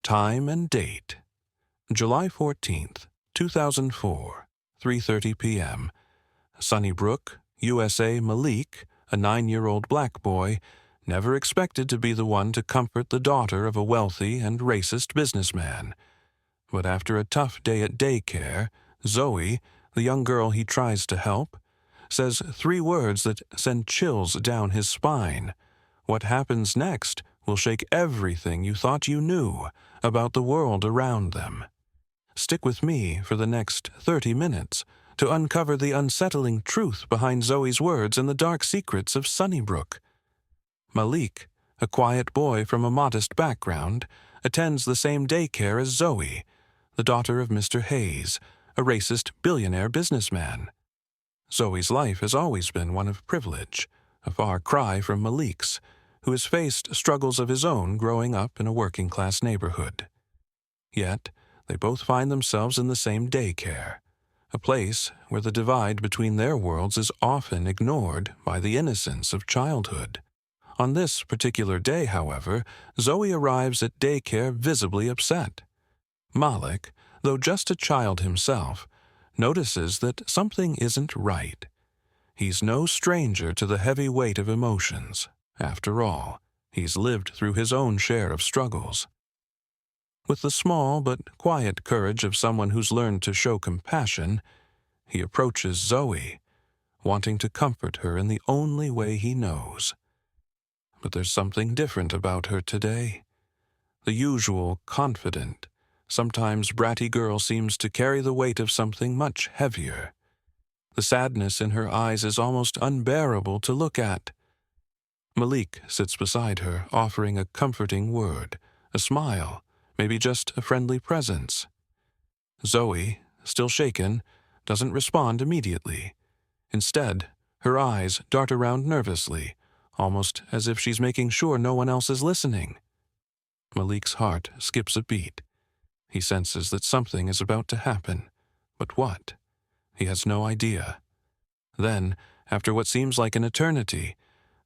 Time and date: July 14th, 2004, 3:30 p.m. Sunnybrook, USA. Malik, a 9-year-old black boy, never expected to be the one to comfort the daughter of a wealthy and racist businessman. But after a tough day at daycare, Zoe, the young girl he tries to help, says 3 words that send chills down his spine. What happens next will shake everything you thought you knew about the world around them. Stick with me for the next 30 minutes to uncover the unsettling truth behind Zoe's words and the dark secrets of Sunnybrook. Malik, a quiet boy from a modest background, attends the same daycare as Zoe, the daughter of Mr. Hayes, a racist billionaire businessman. Zoe's life has always been one of privilege, a far cry from Malik's, who has faced struggles of his own growing up in a working-class neighborhood. Yet, they both find themselves in the same daycare, a place where the divide between their worlds is often ignored by the innocence of childhood. On this particular day, however, Zoe arrives at daycare visibly upset. Malik, though just a child himself, notices that something isn't right. He's no stranger to the heavy weight of emotions. After all, he's lived through his own share of struggles. With the small but quiet courage of someone who's learned to show compassion, he approaches Zoe, wanting to comfort her in the only way he knows. But there's something different about her today. The usual confident, sometimes bratty girl seems to carry the weight of something much heavier. The sadness in her eyes is almost unbearable to look at. Malik sits beside her, offering a comforting word, a smile, maybe just a friendly presence. Zoe, still shaken, doesn't respond immediately. Instead, her eyes dart around nervously, almost as if she's making sure no one else is listening. Malik's heart skips a beat. He senses that something is about to happen, but what? He has no idea. Then, after what seems like an eternity,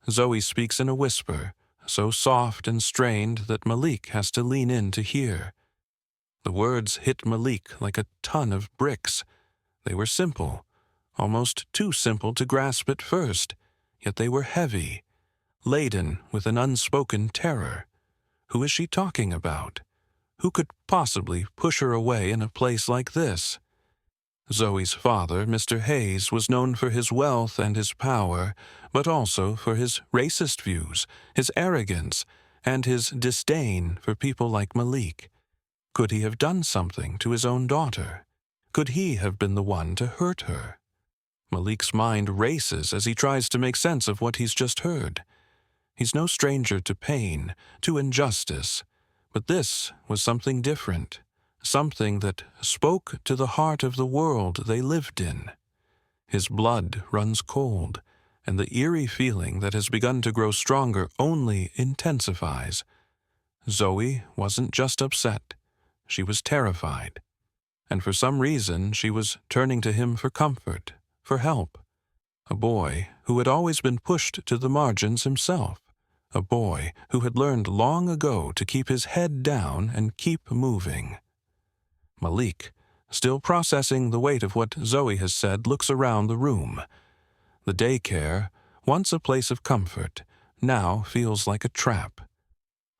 Zoe speaks in a whisper, so soft and strained that Malik has to lean in to hear. The words hit Malik like a ton of bricks. They were simple, almost too simple to grasp at first, yet they were heavy, laden with an unspoken terror. Who is she talking about? Who could possibly push her away in a place like this? Zoe's father, Mr. Hayes, was known for his wealth and his power, but also for his racist views, his arrogance, and his disdain for people like Malik. Could he have done something to his own daughter? Could he have been the one to hurt her? Malik's mind races as he tries to make sense of what he's just heard. He's no stranger to pain, to injustice, but this was something different. Something that spoke to the heart of the world they lived in. His blood runs cold, and the eerie feeling that has begun to grow stronger only intensifies. Zoe wasn't just upset. She was terrified. And for some reason, she was turning to him for comfort, for help. A boy who had always been pushed to the margins himself. A boy who had learned long ago to keep his head down and keep moving. Malik, still processing the weight of what Zoe has said, looks around the room. The daycare, once a place of comfort, now feels like a trap.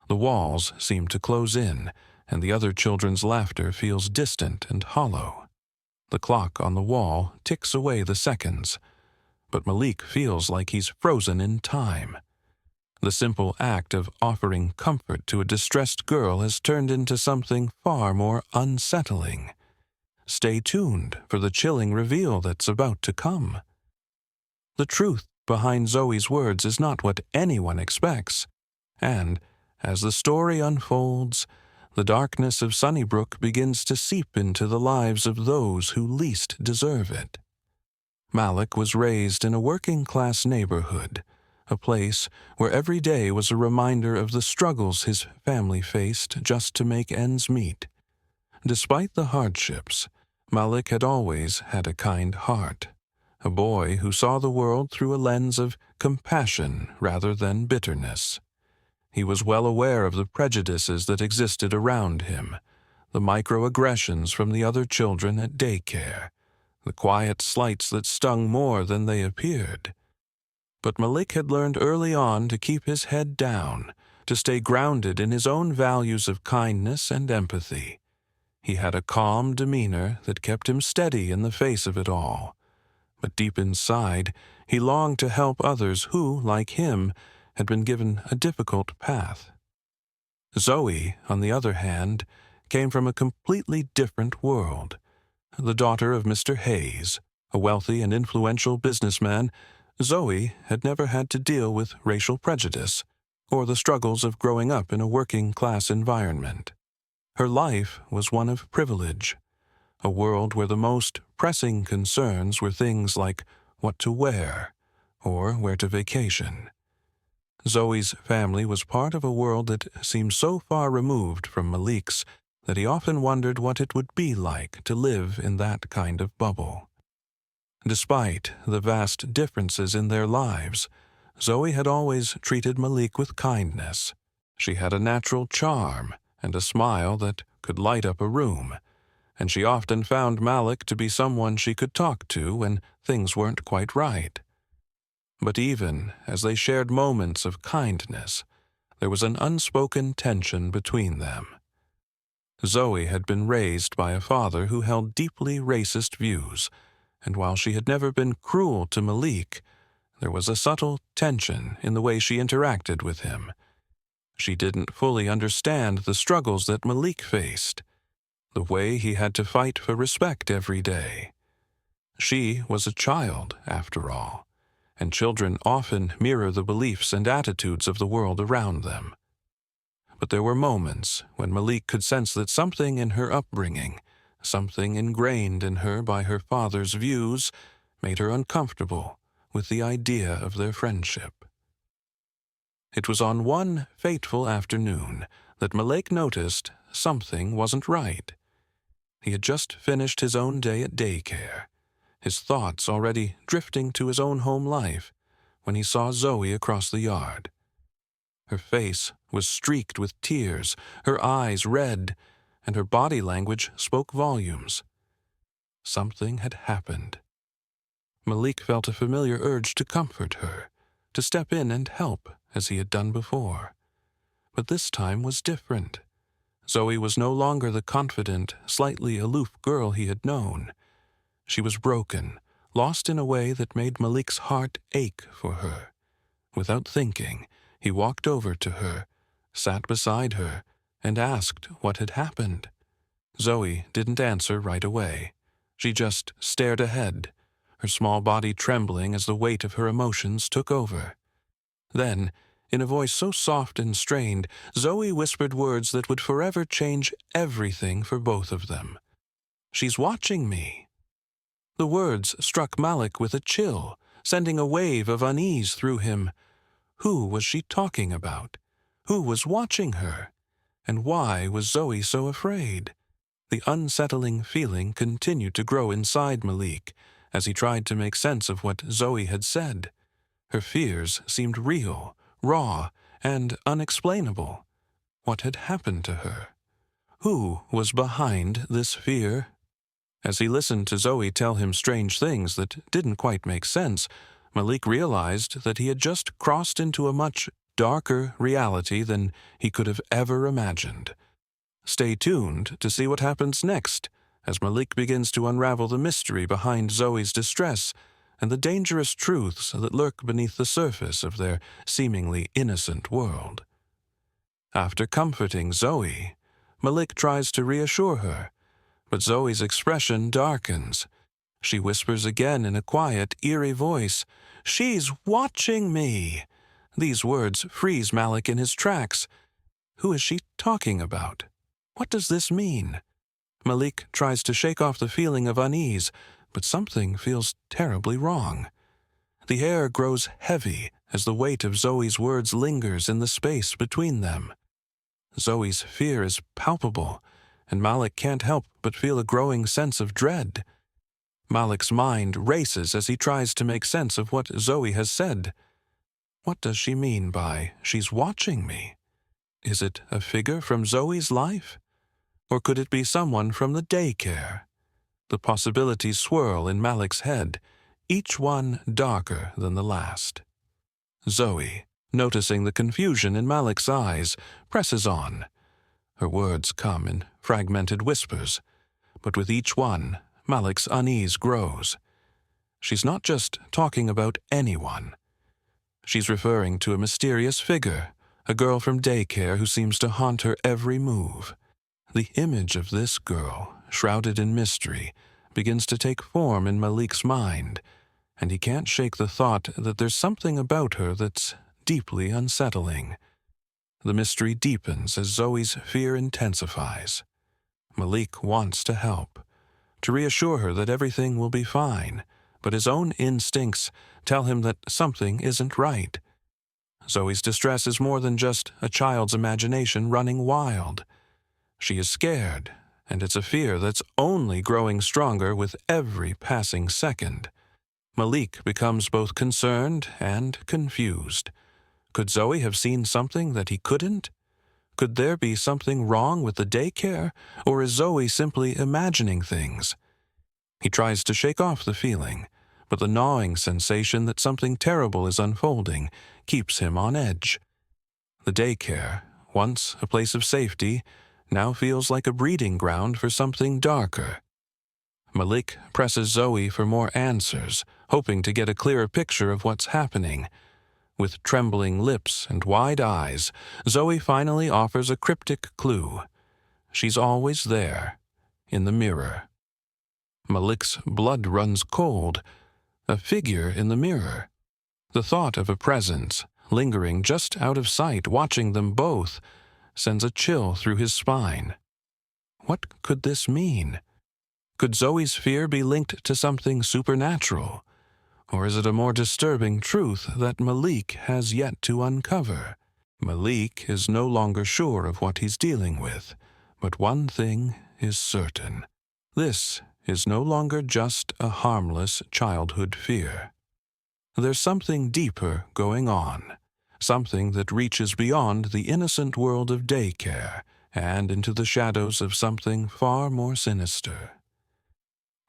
The walls seem to close in, and the other children's laughter feels distant and hollow. The clock on the wall ticks away the seconds, but Malik feels like he's frozen in time. The simple act of offering comfort to a distressed girl has turned into something far more unsettling. Stay tuned for the chilling reveal that's about to come. The truth behind Zoe's words is not what anyone expects, and, as the story unfolds, the darkness of Sunnybrook begins to seep into the lives of those who least deserve it. Malik was raised in a working-class neighborhood, a place where every day was a reminder of the struggles his family faced just to make ends meet. Despite the hardships, Malik had always had a kind heart, a boy who saw the world through a lens of compassion rather than bitterness. He was well aware of the prejudices that existed around him, the microaggressions from the other children at daycare, the quiet slights that stung more than they appeared. But Malik had learned early on to keep his head down, to stay grounded in his own values of kindness and empathy. He had a calm demeanor that kept him steady in the face of it all. But deep inside, he longed to help others who, like him, had been given a difficult path. Zoe, on the other hand, came from a completely different world. The daughter of Mr. Hayes, a wealthy and influential businessman, Zoe had never had to deal with racial prejudice or the struggles of growing up in a working-class environment. Her life was one of privilege, a world where the most pressing concerns were things like what to wear or where to vacation. Zoe's family was part of a world that seemed so far removed from Malik's that he often wondered what it would be like to live in that kind of bubble. Despite the vast differences in their lives, Zoe had always treated Malik with kindness. She had a natural charm and a smile that could light up a room, and she often found Malik to be someone she could talk to when things weren't quite right. But even as they shared moments of kindness, there was an unspoken tension between them. Zoe had been raised by a father who held deeply racist views, and while she had never been cruel to Malik, there was a subtle tension in the way she interacted with him. She didn't fully understand the struggles that Malik faced, the way he had to fight for respect every day. She was a child, after all, and children often mirror the beliefs and attitudes of the world around them. But there were moments when Malik could sense that something in her upbringing, something ingrained in her by her father's views, made her uncomfortable with the idea of their friendship. It was on one fateful afternoon that Malik noticed something wasn't right. He had just finished his own day at daycare, his thoughts already drifting to his own home life, when he saw Zoe across the yard. Her face was streaked with tears, her eyes red, and her body language spoke volumes. Something had happened. Malik felt a familiar urge to comfort her, to step in and help as he had done before. But this time was different. Zoe was no longer the confident, slightly aloof girl he had known. She was broken, lost in a way that made Malik's heart ache for her. Without thinking, he walked over to her, sat beside her, and asked what had happened. Zoe didn't answer right away. She just stared ahead, her small body trembling as the weight of her emotions took over. Then, in a voice so soft and strained, Zoe whispered words that would forever change everything for both of them. "She's watching me." The words struck Malik with a chill, sending a wave of unease through him. Who was she talking about? Who was watching her? And why was Zoe so afraid? The unsettling feeling continued to grow inside Malik as he tried to make sense of what Zoe had said. Her fears seemed real, raw, and unexplainable. What had happened to her? Who was behind this fear? As he listened to Zoe tell him strange things that didn't quite make sense, Malik realized that he had just crossed into a much darker reality than he could have ever imagined. Stay tuned to see what happens next as Malik begins to unravel the mystery behind Zoe's distress and the dangerous truths that lurk beneath the surface of their seemingly innocent world. After comforting Zoe, Malik tries to reassure her, but Zoe's expression darkens. She whispers again in a quiet, eerie voice, "She's watching me." These words freeze Malik in his tracks. Who is she talking about? What does this mean? Malik tries to shake off the feeling of unease, but something feels terribly wrong. The air grows heavy as the weight of Zoe's words lingers in the space between them. Zoe's fear is palpable, and Malik can't help but feel a growing sense of dread. Malik's mind races as he tries to make sense of what Zoe has said. What does she mean by "she's watching me"? Is it a figure from Zoe's life? Or could it be someone from the daycare? The possibilities swirl in Malik's head, each one darker than the last. Zoe, noticing the confusion in Malik's eyes, presses on. Her words come in fragmented whispers, but with each one, Malik's unease grows. She's not just talking about anyone. She's referring to a mysterious figure, a girl from daycare who seems to haunt her every move. The image of this girl, shrouded in mystery, begins to take form in Malik's mind, and he can't shake the thought that there's something about her that's deeply unsettling. The mystery deepens as Zoe's fear intensifies. Malik wants to help, to reassure her that everything will be fine, but his own instincts tell him that something isn't right. Zoe's distress is more than just a child's imagination running wild. She is scared, and it's a fear that's only growing stronger with every passing second. Malik becomes both concerned and confused. Could Zoe have seen something that he couldn't? Could there be something wrong with the daycare, or is Zoe simply imagining things? He tries to shake off the feeling, but the gnawing sensation that something terrible is unfolding keeps him on edge. The daycare, once a place of safety, now feels like a breeding ground for something darker. Malik presses Zoe for more answers, hoping to get a clearer picture of what's happening. With trembling lips and wide eyes, Zoe finally offers a cryptic clue. She's always there, in the mirror. Malik's blood runs cold. A figure in the mirror. The thought of a presence, lingering just out of sight, watching them both, sends a chill through his spine. What could this mean? Could Zoe's fear be linked to something supernatural? Or is it a more disturbing truth that Malik has yet to uncover? Malik is no longer sure of what he's dealing with, but one thing is certain. This is no longer just a harmless childhood fear. There's something deeper going on, something that reaches beyond the innocent world of daycare and into the shadows of something far more sinister.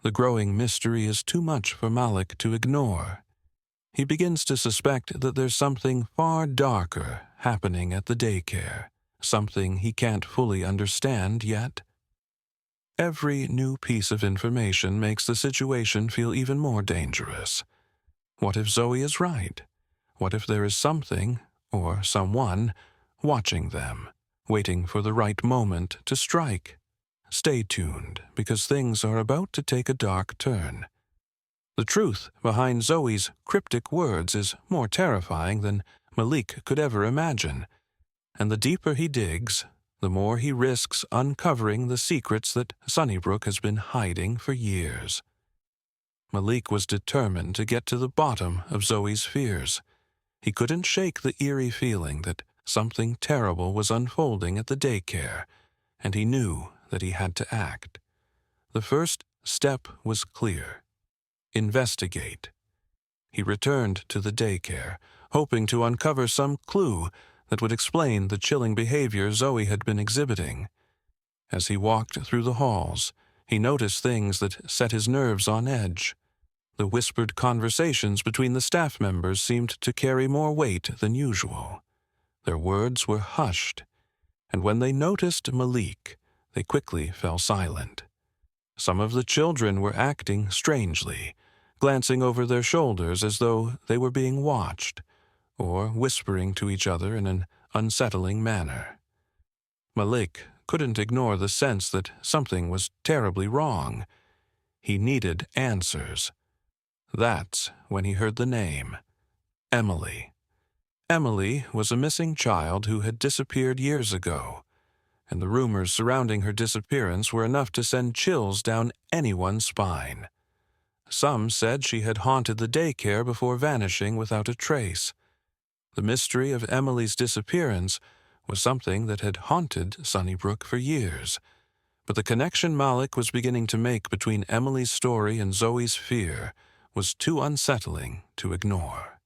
The growing mystery is too much for Malik to ignore. He begins to suspect that there's something far darker happening at the daycare, something he can't fully understand yet. Every new piece of information makes the situation feel even more dangerous. What if Zoe is right? What if there is something, or someone, watching them, waiting for the right moment to strike? Stay tuned, because things are about to take a dark turn. The truth behind Zoe's cryptic words is more terrifying than Malik could ever imagine, and the deeper he digs, the more he risks uncovering the secrets that Sunnybrook has been hiding for years. Malik was determined to get to the bottom of Zoe's fears. He couldn't shake the eerie feeling that something terrible was unfolding at the daycare, and he knew that he had to act. The first step was clear. Investigate. He returned to the daycare, hoping to uncover some clue that would explain the chilling behavior Zoe had been exhibiting. As he walked through the halls, he noticed things that set his nerves on edge. The whispered conversations between the staff members seemed to carry more weight than usual. Their words were hushed, and when they noticed Malik, they quickly fell silent. Some of the children were acting strangely, glancing over their shoulders as though they were being watched, or whispering to each other in an unsettling manner. Malik couldn't ignore the sense that something was terribly wrong. He needed answers. That's when he heard the name, Emily. Emily was a missing child who had disappeared years ago, and the rumors surrounding her disappearance were enough to send chills down anyone's spine. Some said she had haunted the daycare before vanishing without a trace. The mystery of Emily's disappearance was something that had haunted Sunnybrook for years, but the connection Malik was beginning to make between Emily's story and Zoe's fear was too unsettling to ignore.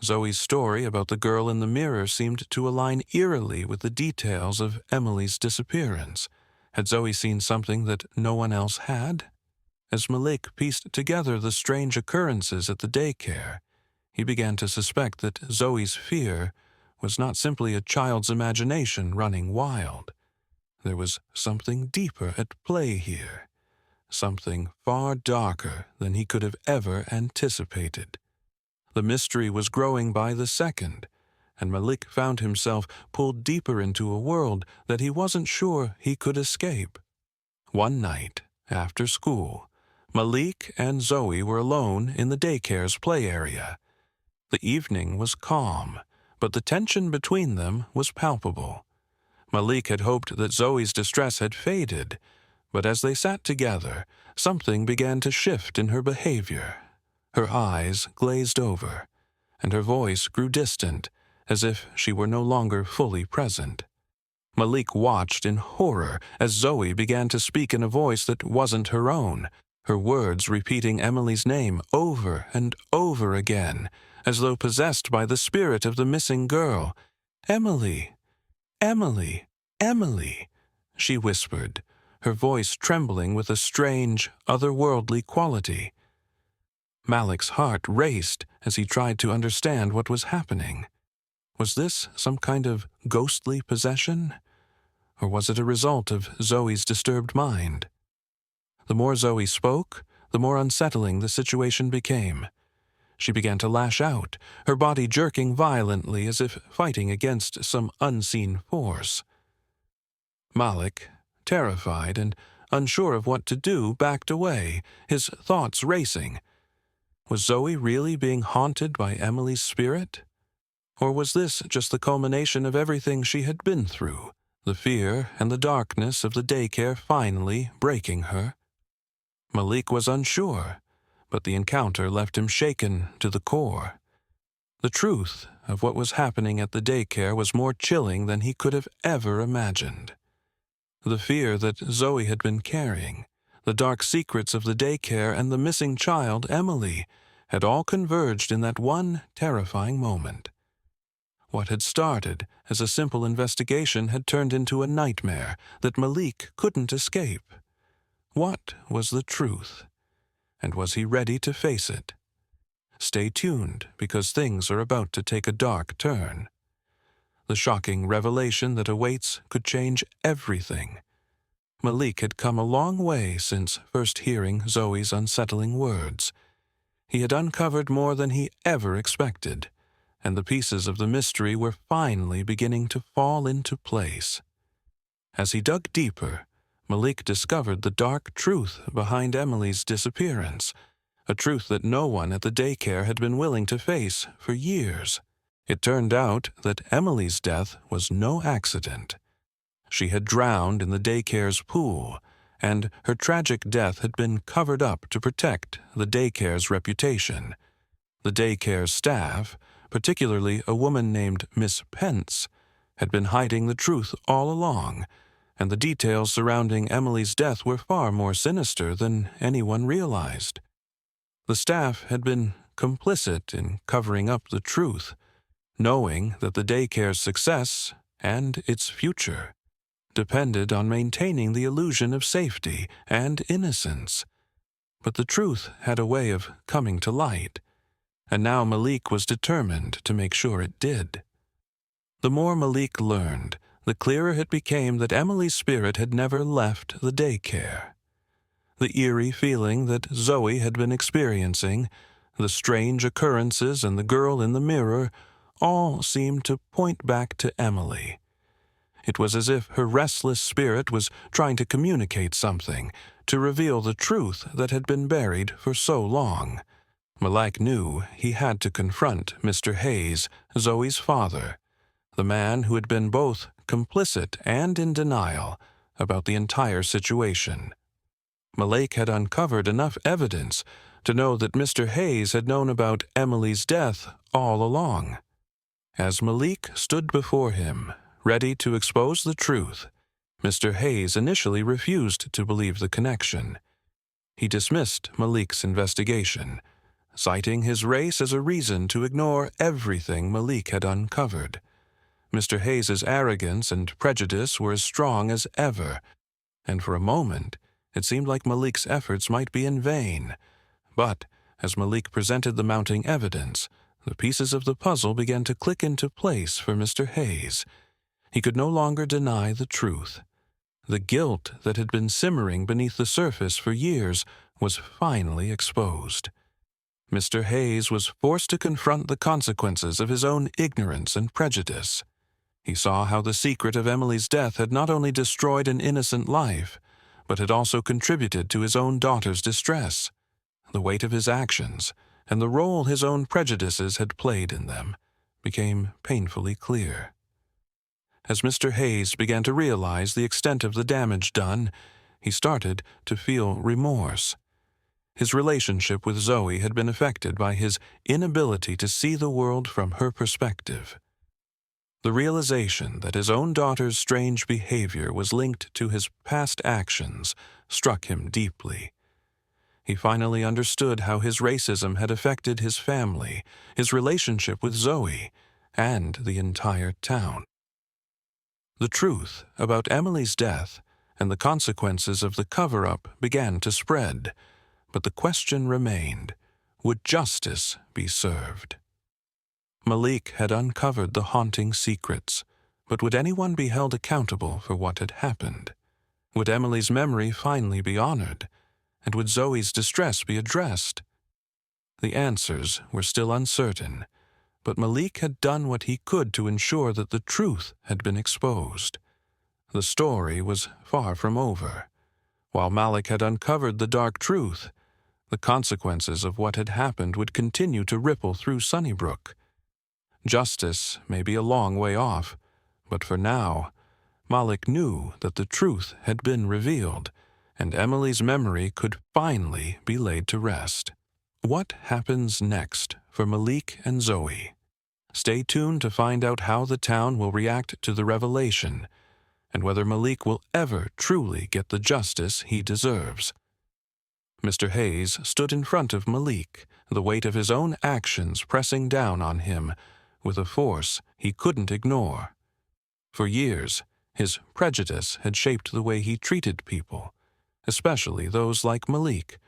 Zoe's story about the girl in the mirror seemed to align eerily with the details of Emily's disappearance. Had Zoe seen something that no one else had? As Malik pieced together the strange occurrences at the daycare, he began to suspect that Zoe's fear was not simply a child's imagination running wild. There was something deeper at play here, something far darker than he could have ever anticipated. The mystery was growing by the second, and Malik found himself pulled deeper into a world that he wasn't sure he could escape. One night, after school, Malik and Zoe were alone in the daycare's play area. The evening was calm, but the tension between them was palpable. Malik had hoped that Zoe's distress had faded, but as they sat together, something began to shift in her behavior. Her eyes glazed over, and her voice grew distant, as if she were no longer fully present. Malik watched in horror as Zoe began to speak in a voice that wasn't her own, her words repeating Emily's name over and over again, as though possessed by the spirit of the missing girl. "Emily, Emily, Emily," she whispered, her voice trembling with a strange, otherworldly quality. Malik's heart raced as he tried to understand what was happening. Was this some kind of ghostly possession? Or was it a result of Zoe's disturbed mind? The more Zoe spoke, the more unsettling the situation became. She began to lash out, her body jerking violently as if fighting against some unseen force. Malik, terrified and unsure of what to do, backed away, his thoughts racing. Was Zoe really being haunted by Emily's spirit? Or was this just the culmination of everything she had been through, the fear and the darkness of the daycare finally breaking her? Malik was unsure, but the encounter left him shaken to the core. The truth of what was happening at the daycare was more chilling than he could have ever imagined. The fear that Zoe had been carrying, the dark secrets of the daycare, and the missing child, Emily, had all converged in that one terrifying moment. What had started as a simple investigation had turned into a nightmare that Malik couldn't escape. What was the truth? And was he ready to face it? Stay tuned, because things are about to take a dark turn. The shocking revelation that awaits could change everything. Malik had come a long way since first hearing Zoe's unsettling words. He had uncovered more than he ever expected, and the pieces of the mystery were finally beginning to fall into place. As he dug deeper, Malik discovered the dark truth behind Emily's disappearance, a truth that no one at the daycare had been willing to face for years. It turned out that Emily's death was no accident. She had drowned in the daycare's pool, and her tragic death had been covered up to protect the daycare's reputation. The daycare's staff, particularly a woman named Miss Pence, had been hiding the truth all along, and the details surrounding Emily's death were far more sinister than anyone realized. The staff had been complicit in covering up the truth, knowing that the daycare's success and its future depended on maintaining the illusion of safety and innocence. But the truth had a way of coming to light, and now Malik was determined to make sure it did. The more Malik learned, the clearer it became that Emily's spirit had never left the daycare. The eerie feeling that Zoe had been experiencing, the strange occurrences, and the girl in the mirror all seemed to point back to Emily. It was as if her restless spirit was trying to communicate something, to reveal the truth that had been buried for so long. Malik knew he had to confront Mr. Hayes, Zoe's father, the man who had been both complicit and in denial about the entire situation. Malik had uncovered enough evidence to know that Mr. Hayes had known about Emily's death all along. As Malik stood before him, ready to expose the truth, Mr. Hayes initially refused to believe the connection. He dismissed Malik's investigation, citing his race as a reason to ignore everything Malik had uncovered. Mr. Hayes's arrogance and prejudice were as strong as ever, and for a moment it seemed like Malik's efforts might be in vain. But as Malik presented the mounting evidence, the pieces of the puzzle began to click into place for Mr. Hayes. He could no longer deny the truth. The guilt that had been simmering beneath the surface for years was finally exposed. Mr. Hayes was forced to confront the consequences of his own ignorance and prejudice. He saw how the secret of Emily's death had not only destroyed an innocent life, but had also contributed to his own daughter's distress. The weight of his actions, and the role his own prejudices had played in them, became painfully clear. As Mr. Hayes began to realize the extent of the damage done, he started to feel remorse. His relationship with Zoe had been affected by his inability to see the world from her perspective. The realization that his own daughter's strange behavior was linked to his past actions struck him deeply. He finally understood how his racism had affected his family, his relationship with Zoe, and the entire town. The truth about Emily's death and the consequences of the cover-up began to spread, but the question remained, would justice be served? Malik had uncovered the haunting secrets, but would anyone be held accountable for what had happened? Would Emily's memory finally be honored? And would Zoe's distress be addressed? The answers were still uncertain, but Malik had done what he could to ensure that the truth had been exposed. The story was far from over. While Malik had uncovered the dark truth, the consequences of what had happened would continue to ripple through Sunnybrook. Justice may be a long way off, but for now, Malik knew that the truth had been revealed, and Emily's memory could finally be laid to rest. What happens next for Malik and Zoe? Stay tuned to find out how the town will react to the revelation, and whether Malik will ever truly get the justice he deserves. Mr. Hayes stood in front of Malik, the weight of his own actions pressing down on him with a force he couldn't ignore. For years, his prejudice had shaped the way he treated people, especially those like Malik,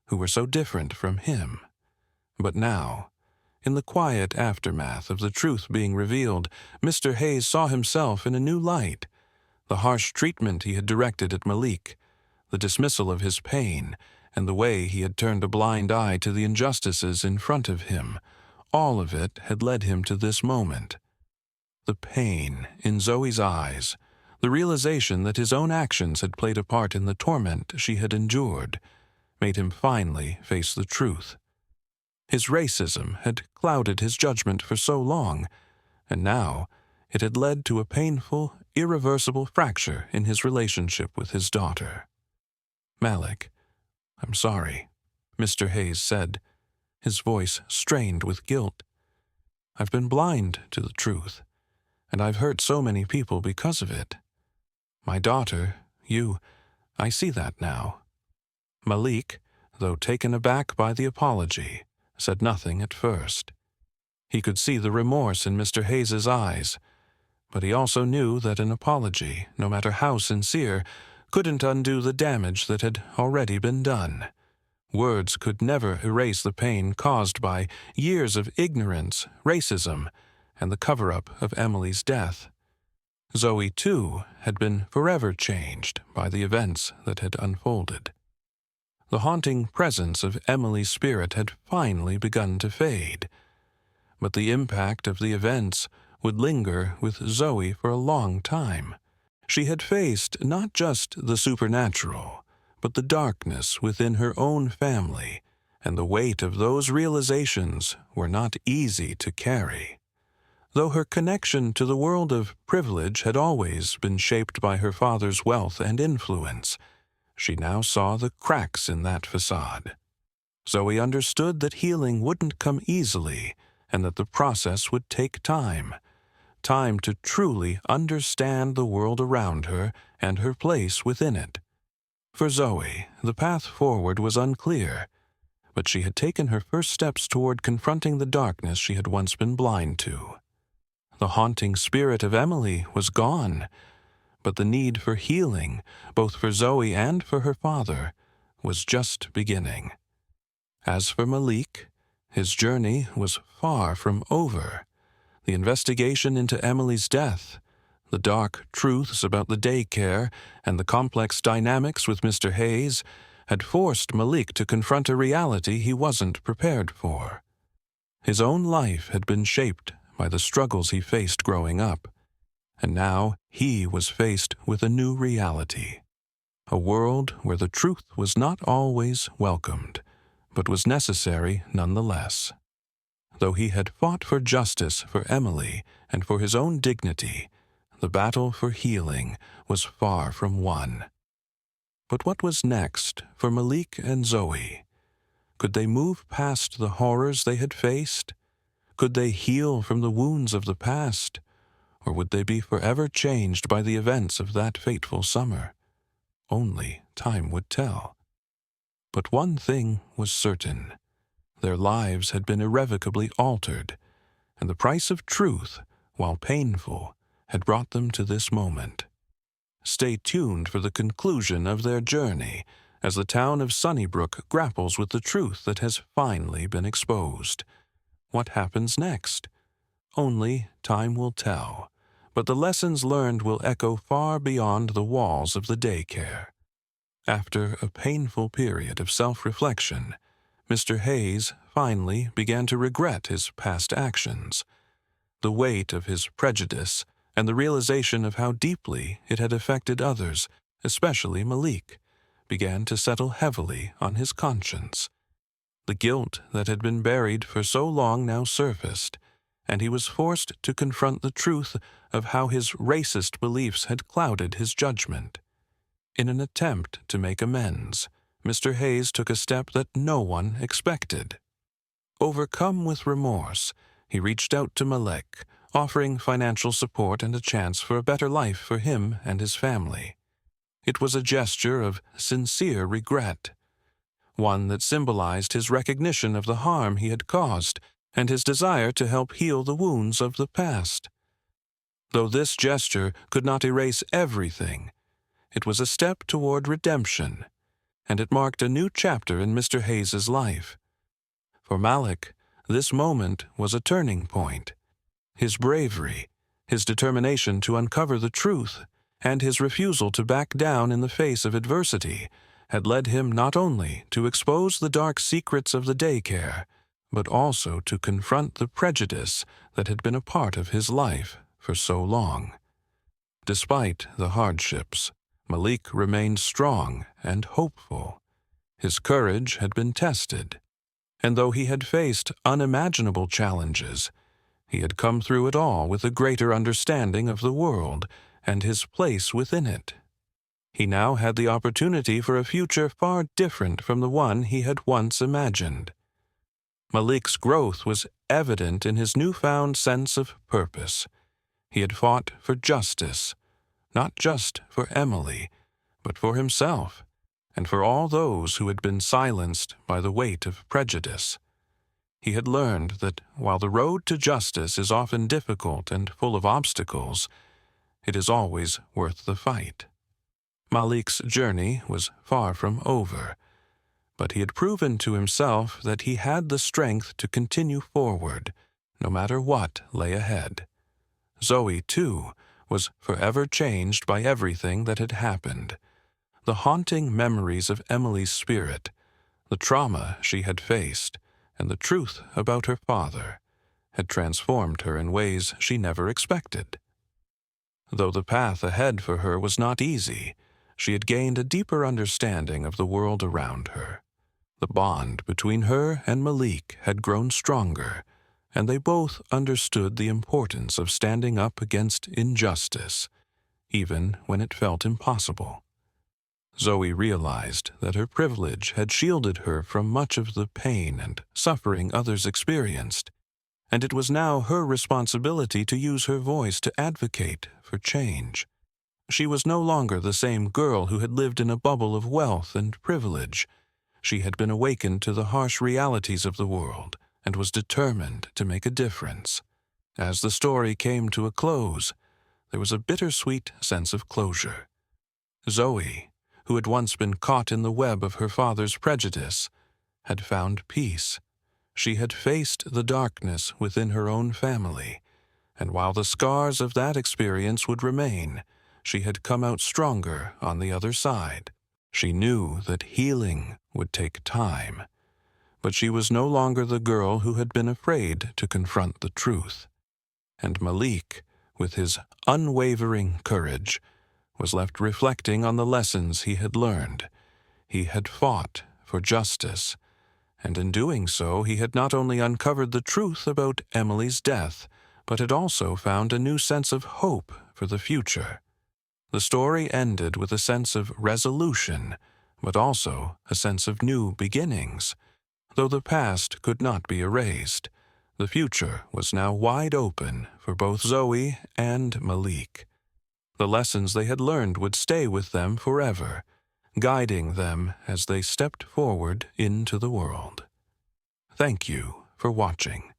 who were so different from him. But now, in the quiet aftermath of the truth being revealed, Mr. Hayes saw himself in a new light. The harsh treatment he had directed at Malik, the dismissal of his pain, and the way he had turned a blind eye to the injustices in front of him, all of it had led him to this moment. The pain in Zoe's eyes, the realization that his own actions had played a part in the torment she had endured, made him finally face the truth. His racism had clouded his judgment for so long, and now it had led to a painful, irreversible fracture in his relationship with his daughter. "Malik, I'm sorry," Mr. Hayes said, his voice strained with guilt. "I've been blind to the truth, and I've hurt so many people because of it. My daughter, I see that now." Malik, though taken aback by the apology, said nothing at first. He could see the remorse in Mr. Hayes's eyes, but he also knew that an apology, no matter how sincere, couldn't undo the damage that had already been done. Words could never erase the pain caused by years of ignorance, racism, and the cover-up of Emily's death. Zoe, too, had been forever changed by the events that had unfolded. The haunting presence of Emily's spirit had finally begun to fade, but the impact of the events would linger with Zoe for a long time. She had faced not just the supernatural, but the darkness within her own family, and the weight of those realizations were not easy to carry. Though her connection to the world of privilege had always been shaped by her father's wealth and influence, she now saw the cracks in that facade. Zoe understood that healing wouldn't come easily, and that the process would take time to truly understand the world around her and her place within it. For Zoe, the path forward was unclear, but she had taken her first steps toward confronting the darkness she had once been blind to. The haunting spirit of Emily was gone, but the need for healing, both for Zoe and for her father, was just beginning. As for Malik, his journey was far from over. The investigation into Emily's death, the dark truths about the daycare, and the complex dynamics with Mr. Hayes had forced Malik to confront a reality he wasn't prepared for. His own life had been shaped by the struggles he faced growing up, and now he was faced with a new reality. A world where the truth was not always welcomed, but was necessary nonetheless. Though he had fought for justice for Emily and for his own dignity, the battle for healing was far from won. But what was next for Malik and Zoe? Could they move past the horrors they had faced? Could they heal from the wounds of the past? Or would they be forever changed by the events of that fateful summer? Only time would tell. But one thing was certain. Their lives had been irrevocably altered, and the price of truth, while painful, had brought them to this moment. Stay tuned for the conclusion of their journey as the town of Sunnybrook grapples with the truth that has finally been exposed. What happens next? Only time will tell, but the lessons learned will echo far beyond the walls of the daycare. After a painful period of self-reflection, Mr. Hayes finally began to regret his past actions. The weight of his prejudice and the realization of how deeply it had affected others, especially Malik, began to settle heavily on his conscience. The guilt that had been buried for so long now surfaced, and he was forced to confront the truth of how his racist beliefs had clouded his judgment. In an attempt to make amends, Mr. Hayes took a step that no one expected. Overcome with remorse, he reached out to Malik, offering financial support and a chance for a better life for him and his family. It was a gesture of sincere regret, one that symbolized his recognition of the harm he had caused and his desire to help heal the wounds of the past. Though this gesture could not erase everything, it was a step toward redemption, and it marked a new chapter in Mr. Hayes's life. For Malik, this moment was a turning point. His bravery, his determination to uncover the truth, and his refusal to back down in the face of adversity had led him not only to expose the dark secrets of the daycare, but also to confront the prejudice that had been a part of his life for so long. Despite the hardships, Malik remained strong and hopeful. His courage had been tested, and though he had faced unimaginable challenges, he had come through it all with a greater understanding of the world and his place within it. He now had the opportunity for a future far different from the one he had once imagined. Malik's growth was evident in his newfound sense of purpose. He had fought for justice, not just for Emily, but for himself, and for all those who had been silenced by the weight of prejudice. He had learned that while the road to justice is often difficult and full of obstacles, it is always worth the fight. Malik's journey was far from over, but he had proven to himself that he had the strength to continue forward, no matter what lay ahead. Zoe, too, was forever changed by everything that had happened. The haunting memories of Emily's spirit, the trauma she had faced, and the truth about her father had transformed her in ways she never expected. Though the path ahead for her was not easy, she had gained a deeper understanding of the world around her. The bond between her and Malik had grown stronger, and they both understood the importance of standing up against injustice, even when it felt impossible. Zoe realized that her privilege had shielded her from much of the pain and suffering others experienced, and it was now her responsibility to use her voice to advocate for change. She was no longer the same girl who had lived in a bubble of wealth and privilege. She had been awakened to the harsh realities of the world and was determined to make a difference. As the story came to a close, there was a bittersweet sense of closure. Zoe, who had once been caught in the web of her father's prejudice, had found peace. She had faced the darkness within her own family, and while the scars of that experience would remain, she had come out stronger on the other side. She knew that healing would take time, but she was no longer the girl who had been afraid to confront the truth. And Malik, with his unwavering courage, was left reflecting on the lessons he had learned. He had fought for justice, and in doing so he had not only uncovered the truth about Emily's death, but had also found a new sense of hope for the future. The story ended with a sense of resolution, but also a sense of new beginnings. Though the past could not be erased, the future was now wide open for both Zoe and Malik. The lessons they had learned would stay with them forever, guiding them as they stepped forward into the world. Thank you for watching.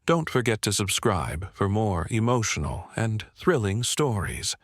Don't forget to subscribe for more emotional and thrilling stories.